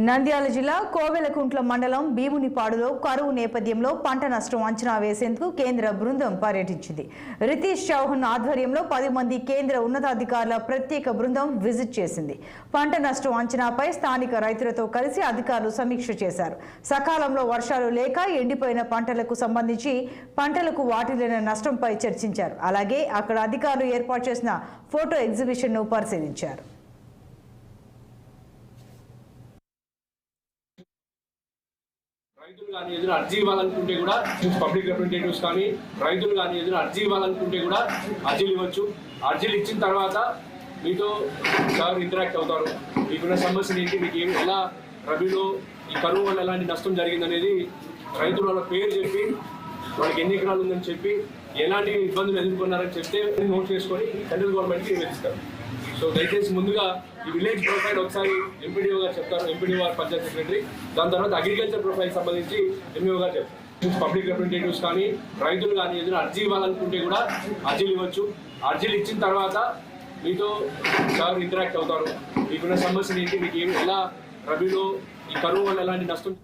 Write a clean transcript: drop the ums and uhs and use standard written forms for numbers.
నంద్యాల జిల్లా కోవెలకుంట్ల మండలం భీమునిపాడులో కరువు నేపథ్యంలో పంట నష్టం అంచనా వేసేందుకు కేంద్ర బృందం పర్యటించింది. రితీష్ చౌహాన్ ఆధ్వర్యంలో 10 మంది కేంద్ర ఉన్నతాధికారుల ప్రత్యేక బృందం విజిట్ చేసింది. పంట నష్టం అంచనాపై స్థానిక రైతులతో కలిసి అధికారులు సమీక్ష చేశారు. సకాలంలో వర్షాలు లేక ఎండిపోయిన పంటలకు సంబంధించి పంటలకు వాటిల్లిన నష్టంపై చర్చించారు. అలాగే అక్కడ అధికారులు ఏర్పాటు చేసిన ఫోటో ఎగ్జిబిషన్ను పరిశీలించారు. రైతులు కానీ ఏదైనా అర్జీ ఇవ్వాలనుకుంటే కూడా పబ్లిక్ రిప్రజెంటేటివ్స్ కానీ రైతులు కానీ ఏదైనా అర్జీ ఇవ్వాలనుకుంటే కూడా అర్జీలు ఇవ్వచ్చు. అర్జీలు ఇచ్చిన తర్వాత మీతో సార్ ఇంటరాక్ట్ అవుతారు. మీకున్న సమస్యలు ఏంటి, మీకు ఎలా రబీలో ఈ కరువు వల్ల ఎలాంటి నష్టం జరిగిందనేది రైతులు వాళ్ళ పేరు చెప్పి వాళ్ళకి ఎన్ని ఎకరాలు ఉందని చెప్పి ఎలాంటి ఇబ్బందులు ఎదుర్కొన్నారని చెప్తే నోట్ చేసుకొని సెంట్రల్ గవర్నమెంట్కి నివేదిస్తారు. సో దయచేసి ముందుగా ఈ విలేజ్ ప్రొఫైల్ ఒకసారి ఎంపీడీఓ గారు చెప్తారు, ఎంపీడీఓ గారు పంచాయత్ సెక్రటరీ. దాని తర్వాత అగ్రికల్చర్ ప్రొఫైల్ సంబంధించి ఎంఈఓ గారు చెప్తారు. పబ్లిక్ రిప్రజెంటేటివ్స్ కానీ రైతులు కానీ ఏదైనా అర్జీ ఇవ్వాలనుకుంటే కూడా అర్జీలు ఇవ్వచ్చు. అర్జీలు ఇచ్చిన తర్వాత మీతో సార్ ఇంటరాక్ట్ అవుతారు. మీకున్న సమస్యలు ఏంటి, మీకు ఎలా రబీలో ఈ కరువు వల్ల ఎలాంటి నష్టం